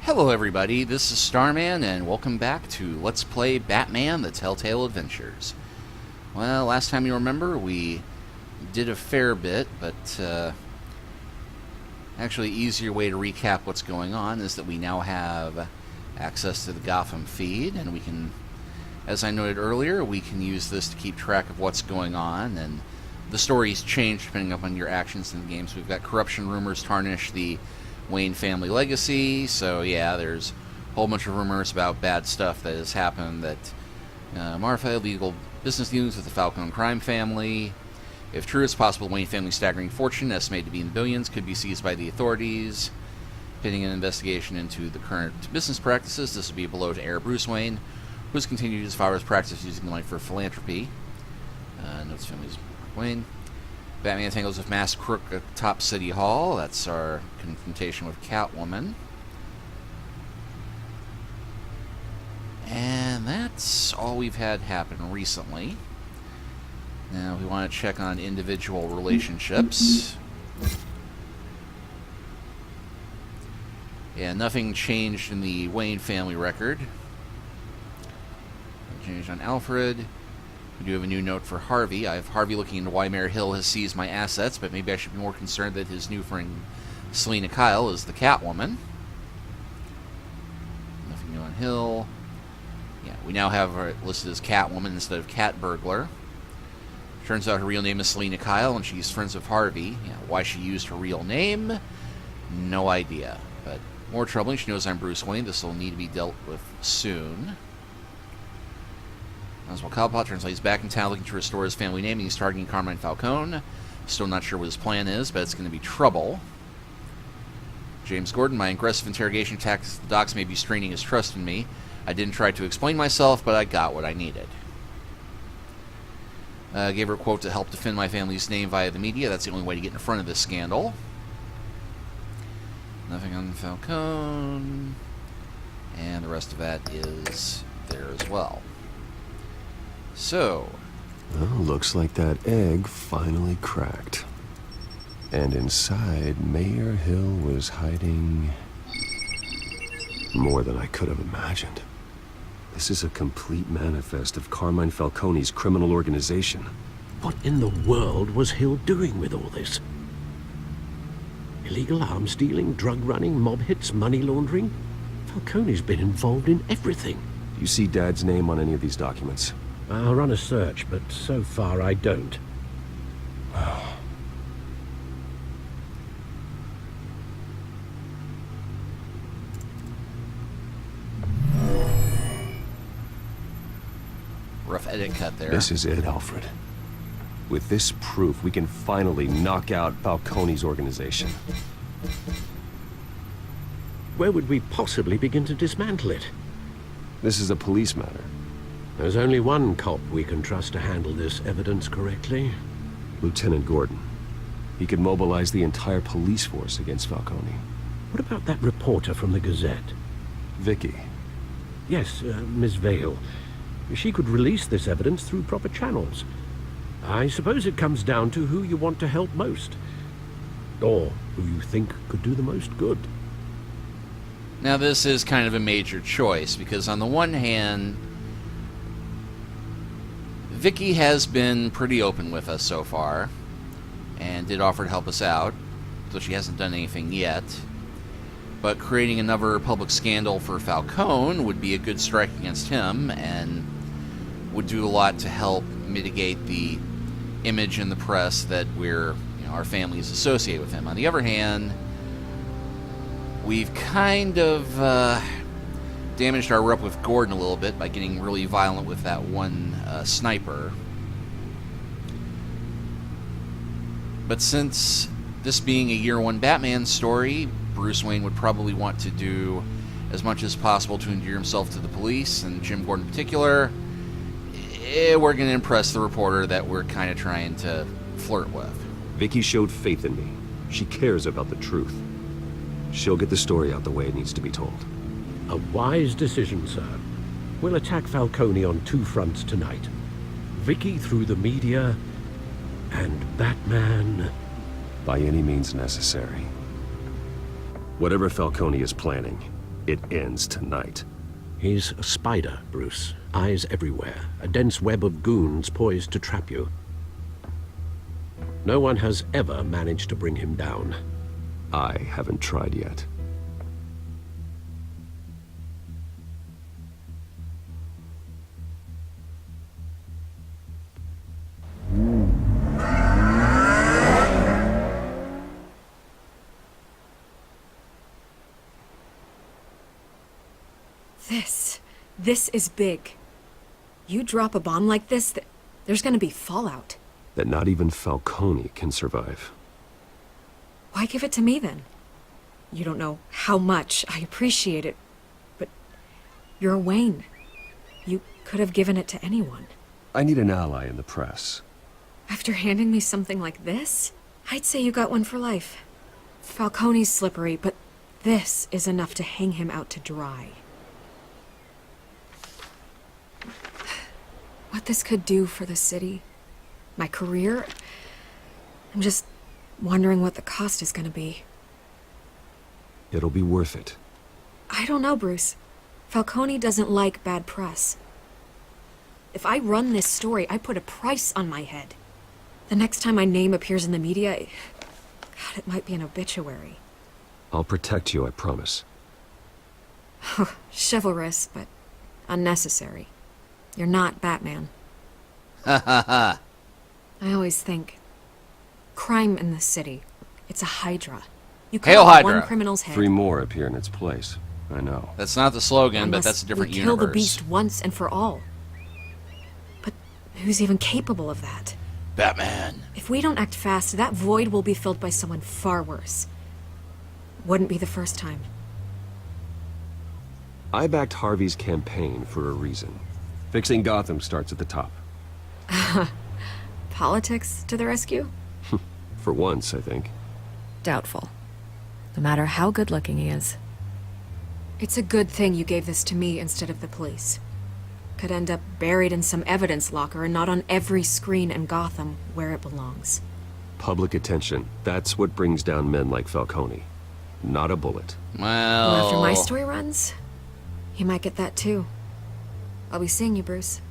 Hello everybody, this is Starman, and welcome back to Let's Play Batman, the Telltale Adventures. Well, last time you remember, we did a fair bit, but actually easier way to recap what's going on is that we now have access to the Gotham feed, and we can, as I noted earlier, we can use this to keep track of what's going on, and the stories change depending upon your actions in the games. We've got corruption rumors tarnish the Wayne family legacy, so yeah, there's a whole bunch of rumors about bad stuff that has happened, that Martha illegal business dealings with the Falcone crime family. If true, it's possible Wayne family's staggering fortune, estimated to be in the billions, could be seized by the authorities. Pending an investigation into the current business practices, this would be below to heir Bruce Wayne, who has continued his father's practice using money for philanthropy. Notes family's Wayne. Batman tangles with masked crook atop City Hall. That's our confrontation with Catwoman. And that's all we've had happen recently. Now we want to check on individual relationships. Yeah, nothing changed in the Wayne family record. No change on Alfred. We do have a new note for Harvey. I have Harvey looking into why Mayor Hill has seized my assets, but maybe I should be more concerned that his new friend Selina Kyle is the Catwoman. Nothing new on Hill. Yeah, we now have her listed as Catwoman instead of Cat Burglar. Turns out her real name is Selina Kyle, and she's friends with Harvey. Yeah, why she used her real name? No idea. But more troubling, she knows I'm Bruce Wayne. This will need to be dealt with soon. Oswald Cobblepot turns out he's back in town looking to restore his family name, and he's targeting Carmine Falcone. Still not sure what his plan is, but it's going to be trouble. James Gordon, my aggressive interrogation tactics at the docks may be straining his trust in me. I didn't try to explain myself, but I got what I needed. Gave her a quote to help defend my family's name via the media. That's the only way to get in front of this scandal. Nothing on Falcone. And the rest of that is there as well. So, well, looks like that egg finally cracked. And inside, Mayor Hill was hiding more than I could have imagined. This is a complete manifest of Carmine Falcone's criminal organization. What in the world was Hill doing with all this? Illegal arms dealing, drug running, mob hits, money laundering? Falcone's been involved in everything. Do you see Dad's name on any of these documents? I'll run a search, but so far I don't. rough edit cut there. This is it, Alfred. With this proof, we can finally knock out Falcone's organization. Where would we possibly begin to dismantle it? This is a police matter. There's only one cop we can trust to handle this evidence correctly. Lieutenant Gordon. He could mobilize the entire police force against Falcone. What about that reporter from the Gazette? Vicky. Yes, Miss Vale. She could release this evidence through proper channels. I suppose it comes down to who you want to help most. Or who you think could do the most good. Now this is kind of a major choice, because on the one hand, Vicky has been pretty open with us so far, and did offer to help us out, though she hasn't done anything yet. But creating another public scandal for Falcone would be a good strike against him, and would do a lot to help mitigate the image in the press that our family is associated with him. On the other hand, we've kind of damaged our rep with Gordon a little bit by getting really violent with that one sniper. But since this being a Year One Batman story, Bruce Wayne would probably want to do as much as possible to endear himself to the police, and Jim Gordon in particular. We're going to impress the reporter that we're kind of trying to flirt with. Vicky showed faith in me. She cares about the truth. She'll get the story out the way it needs to be told. A wise decision, sir. We'll attack Falcone on two fronts tonight. Vicky through the media, and Batman... By any means necessary. Whatever Falcone is planning, It ends tonight. He's a spider, Bruce. Eyes everywhere. A dense web of goons poised to trap you. No one has ever managed to bring him down. I haven't tried yet. This is big. You drop a bomb like this, there's gonna be fallout. That not even Falcone can survive. Why give it to me then? You don't know how much I appreciate it, but you're a Wayne. You could have given it to anyone. I need an ally in the press. After handing me something like this, I'd say you got one for life. Falcone's slippery, but this is enough to hang him out to dry. What this could do for the city, my career, I'm just wondering what the cost is gonna be. It'll be worth it. I don't know, Bruce. Falcone doesn't like bad press. If I run this story, I put a price on my head. The next time my name appears in the media, God, it might be an obituary. I'll protect you, I promise. Chivalrous, but unnecessary. You're not Batman. Ha ha ha. I always think, crime in this city, it's a hydra. You Hail cut off Hydra. one criminal's head. 3 more appear in its place. I know. That's not the slogan, but unless that's a different we universe. kill the beast once and for all. But who's even capable of that? Batman. If we don't act fast, that void will be filled by someone far worse. Wouldn't be the first time. I backed Harvey's campaign for a reason. Fixing Gotham starts at the top. Politics to the rescue? For once, I think. Doubtful. No matter how good-looking he is. It's a good thing you gave this to me instead of the police. Could end up buried in some evidence locker and not on every screen in Gotham where it belongs. Public attention. That's what brings down men like Falcone. Not a bullet. Well, After my story runs, you might get that too. I'll be seeing you, Bruce.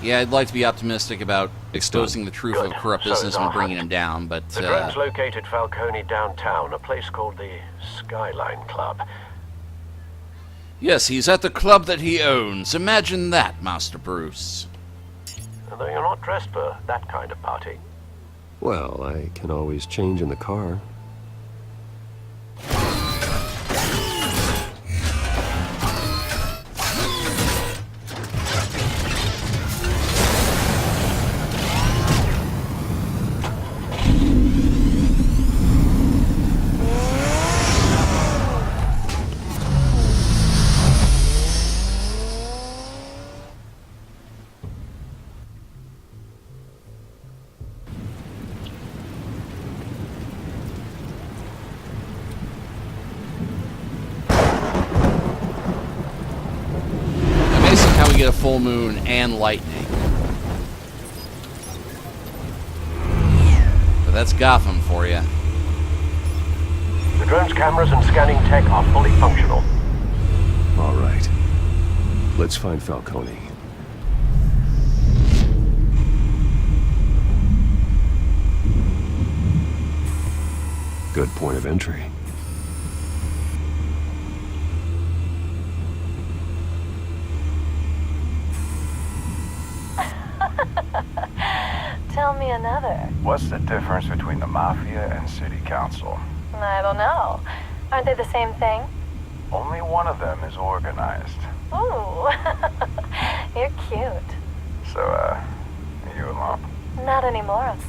yeah, I'd like to be optimistic about exposing the truth of a corrupt businessman and bringing him down, but The drones located Falcone downtown, a place called the Skyline Club. yes, he's at the club that he owns. Imagine that, Master Bruce. Although you're not dressed for that kind of party. Well, I can always change in the car. Amazing how we get a full moon and lightning. But that's Gotham for you. The drone's cameras and scanning tech are fully functional. All right. Let's find Falcone. Good point of entry. Tell me another. What's the difference between the Mafia and City Council? I don't know. Aren't they the same thing? Only one of them is organized. Ooh, you're cute. So, are you alone? Not anymore, I'm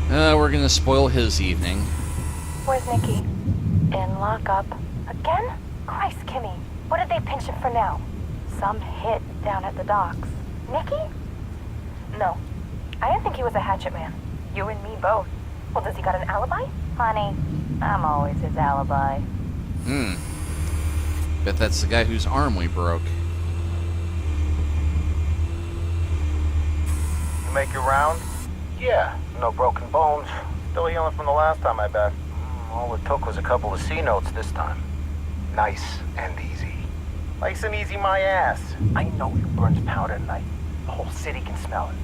not. We're gonna spoil his evening. Where's Nikki? In lockup. Again? Christ, Kimmy. What did they pinch him for now? Some hit down at the docks. Nikki? No. I didn't think he was a hatchet man. You and me both. Well, does he got an alibi? Honey, I'm always his alibi. Bet that's the guy whose arm we broke. You make your round? Yeah, No broken bones. Still healing from the last time I bet. All it took was a couple of C notes this time. Nice and easy. Nice and easy my ass. I know who burns powder at night. The whole city can smell it.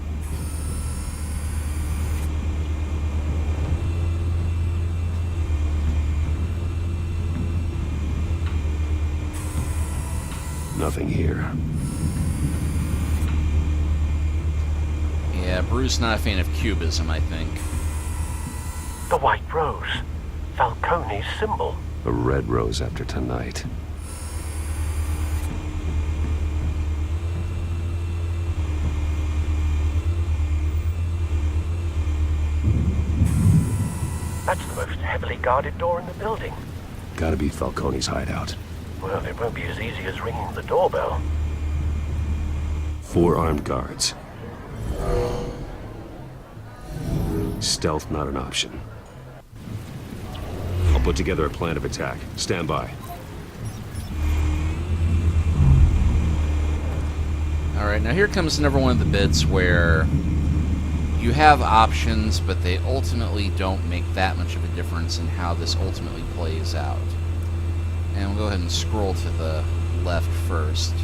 Nothing here. Yeah, Bruce not a fan of cubism, I think. The White Rose. Falcone's symbol. A red rose after tonight. That's the most heavily guarded door in the building. Gotta be Falcone's hideout. Well, it won't be as easy as ringing the doorbell. 4 armed guards. Stealth not an option. I'll put together a plan of attack. Stand by. Alright, now here comes another one of the bits where you have options, but they ultimately don't make that much of a difference in how this ultimately plays out. And we'll go ahead and scroll to the left first.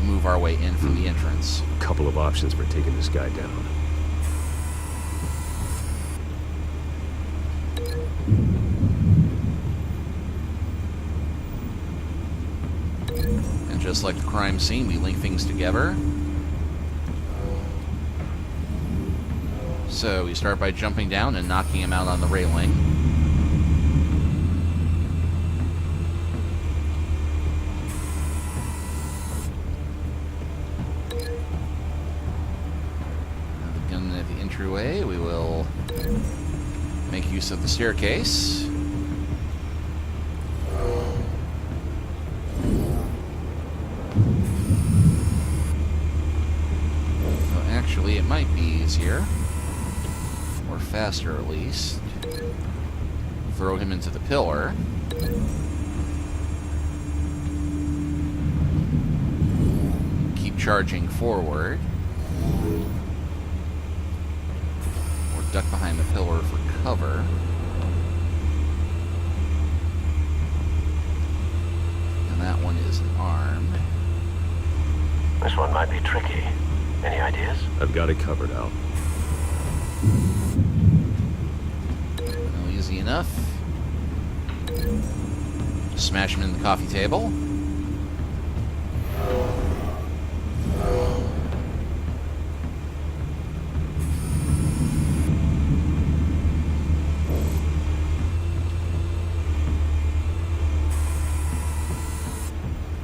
Move our way in from the entrance. A couple of options for taking this guy down. And just like the crime scene, we link things together. So we start by jumping down and knocking him out on the railing. Again, at the entryway, we will make use of the staircase. Well, actually, it might be easier. Or faster, at least. Throw him into the pillar. Keep charging forward. Or duck behind the pillar for cover. And that one is an arm. This one might be tricky. Any ideas? I've got it covered, Al. Well, easy enough. Smash him in the coffee table.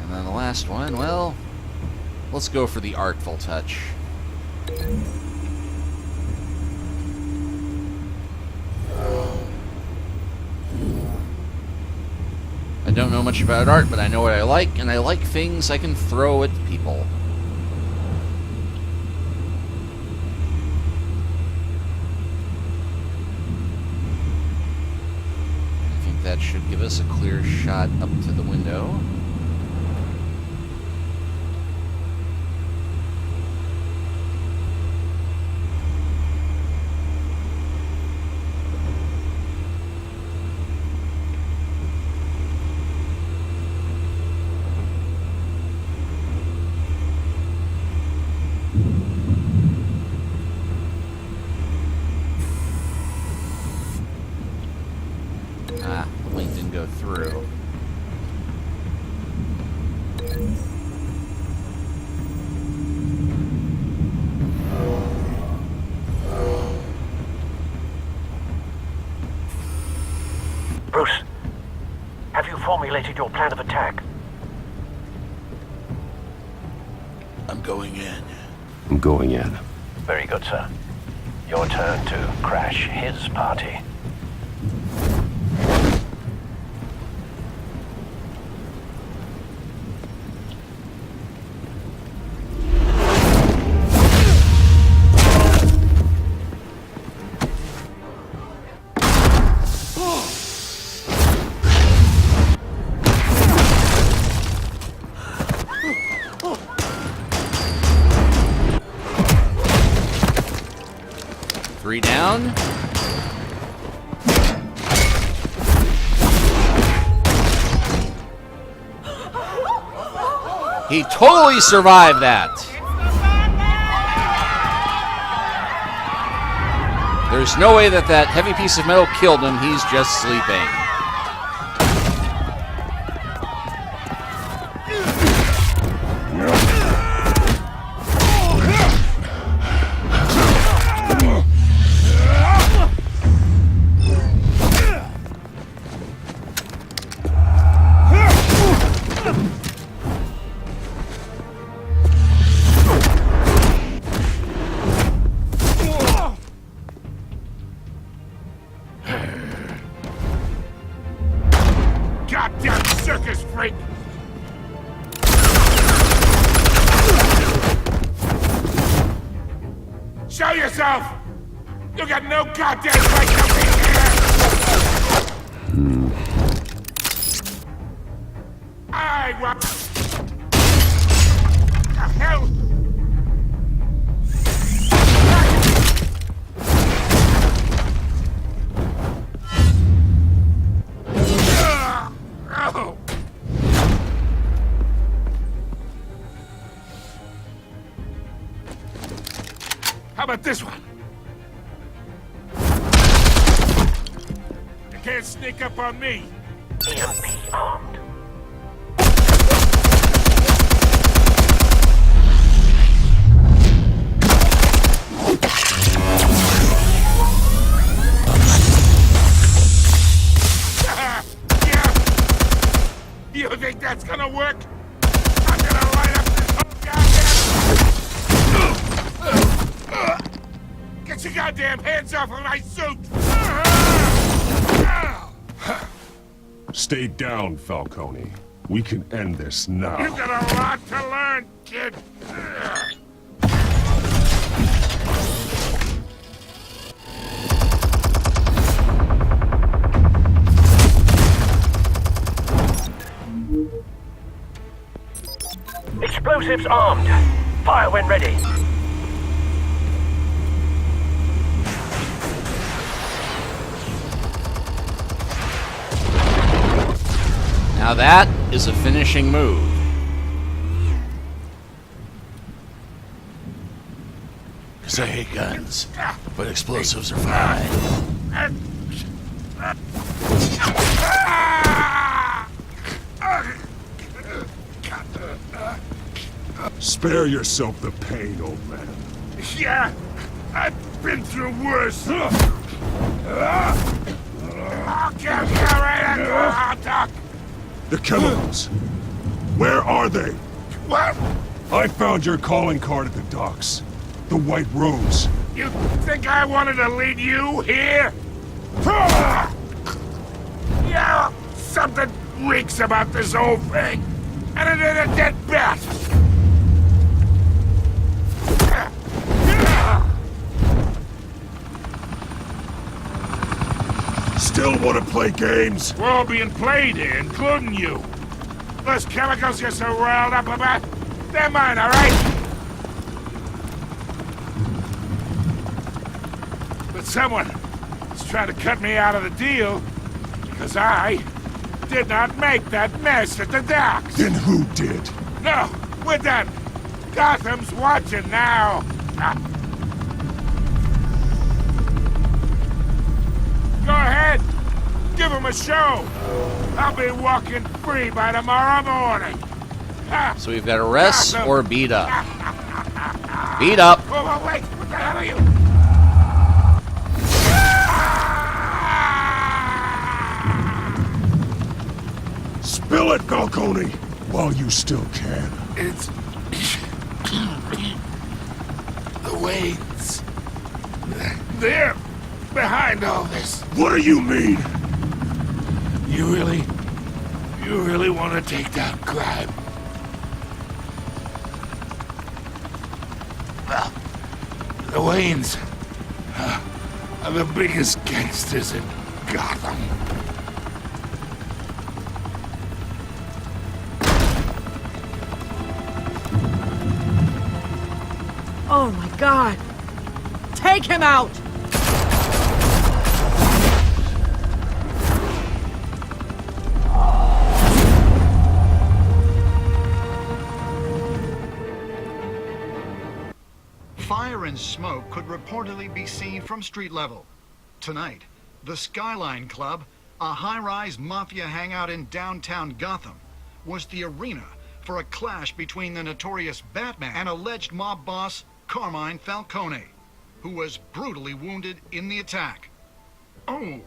And then the last one, well, let's go for the artful touch. I don't know much about art, but I know what I like, and I like things I can throw at people. I think that should give us a clear shot up to the window. Ah, the link didn't go through. Bruce, have you formulated your plan of attack? I'm going in. I'm going in. Very good, sir. Your turn to crash his party. 3 down. He totally survived that. There's no way that that heavy piece of metal killed him. He's just sleeping. Goddamn circus freak! Show yourself! You got no goddamn right to be here! I want... The hell? How about this one? You can't sneak up on me. EMP armed. Yeah. You think that's gonna work? I'm gonna light up this whole goddamn... Get your goddamn hands off of my suit! Stay down, Falcone. We can end this now. You got a lot to learn, kid. Explosives armed. Fire when ready. Now that is a finishing move. Because I hate guns, but explosives are fine. Spare yourself the pain, old man. Yeah, I've been through worse. I'll give you right at the hot dog. The chemicals. Where are they? What? I found your calling card at the docks. The White Rose. You think I wanted to lead you here? Yeah, something reeks about this whole thing. And it ain't a dead bat. Still want to play games? We're all being played here, including you. Those chemicals you're so riled up about, they're mine, all right? But someone is trying to cut me out of the deal because I did not make that mess at the docks. Then who did? No, we're done. Gotham's watching now. Go ahead. Give him a show. I'll be walking free by tomorrow morning. So we've got arrest or beat up. Beat up. Oh, wait. What the hell are you? Spill it, Falcone, while you still can. It's... the Waynes. They're behind all this. What do you mean? You really want to take down crime? Well, the Waynes are the biggest gangsters in Gotham. Oh my God! Take him out! and smoke could reportedly be seen from street level. Tonight, the Skyline Club, a high-rise mafia hangout in downtown Gotham, was the arena for a clash between the notorious Batman and alleged mob boss Carmine Falcone, who was brutally wounded in the attack. Oh!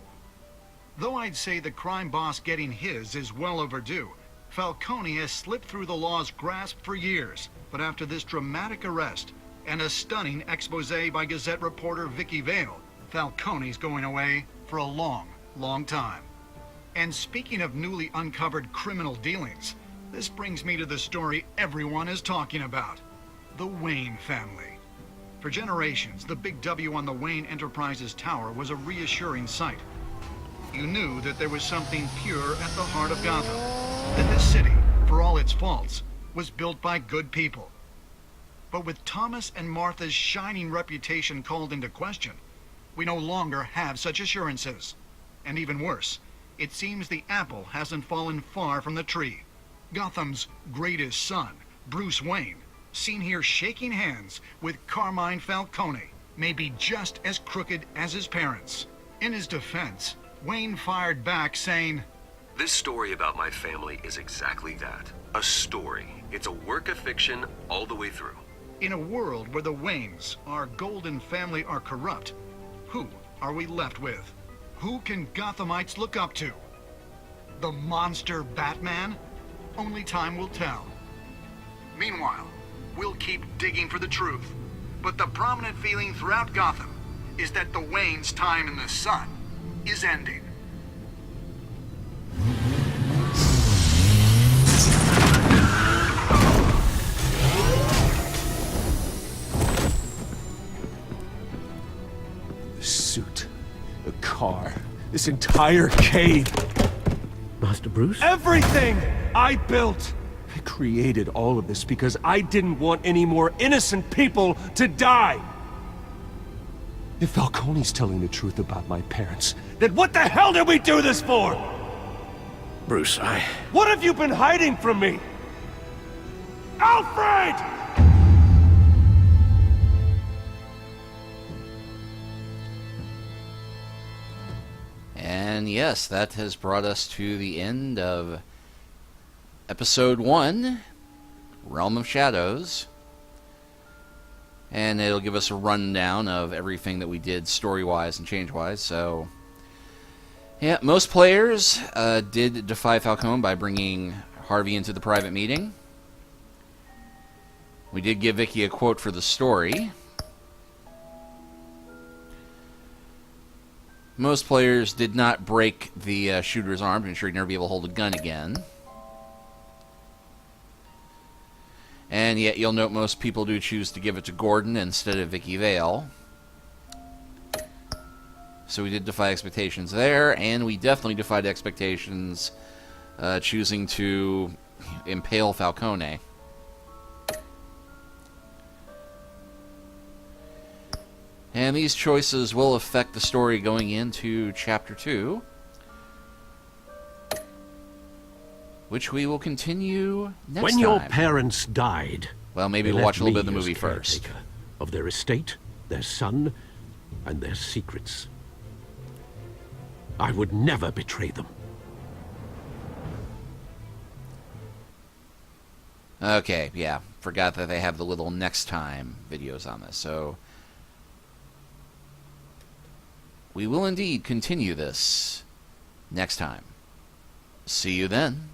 Though I'd say the crime boss getting his is well overdue, Falcone has slipped through the law's grasp for years. But after this dramatic arrest and a stunning expose by Gazette reporter Vicky Vale, Falcone's going away for a long, long time. And speaking of newly uncovered criminal dealings, this brings me to the story everyone is talking about: the Wayne family. For generations, the big W on the Wayne Enterprises tower was a reassuring sight. You knew that there was something pure at the heart of Gotham, that this city, for all its faults, was built by good people. But with Thomas and Martha's shining reputation called into question, we no longer have such assurances. And even worse, it seems the apple hasn't fallen far from the tree. Gotham's greatest son, Bruce Wayne, seen here shaking hands with Carmine Falcone, may be just as crooked as his parents. In his defense, Wayne fired back saying, This story about my family is exactly that. A story. It's a work of fiction all the way through. In a world where the Waynes, our golden family, are corrupt, who are we left with? Who can Gothamites look up to? The monster Batman? Only time will tell. Meanwhile, we'll keep digging for the truth. But the prominent feeling throughout Gotham is that the Waynes' time in the sun is ending. The suit, the car, this entire cave. Master Bruce? Everything I built! I created all of this because I didn't want any more innocent people to die! If Falcone's telling the truth about my parents, then what the hell did we do this for? Bruce, What have you been hiding from me? Alfred! And yes, that has brought us to the end of Episode 1, Realm of Shadows. And it'll give us a rundown of everything that we did story-wise and change-wise. So, yeah, most players did defy Falcone by bringing Harvey into the private meeting. We did give Vicky a quote for the story. Most players did not break the shooter's arm to ensure he'd never be able to hold a gun again. And yet you'll note most people do choose to give it to Gordon instead of Vicky Vale. So we did defy expectations there, and we definitely defied expectations choosing to impale Falcone. And these choices will affect the story going into Chapter 2, which we will continue next when time. your parents died... Well, maybe they we'll watch a left little bit of the me movie as first. caretaker of their estate, their son, and their secrets. I would never betray them. Okay, yeah. Forgot that they have the little next time videos on this. So we will indeed continue this next time. See you then.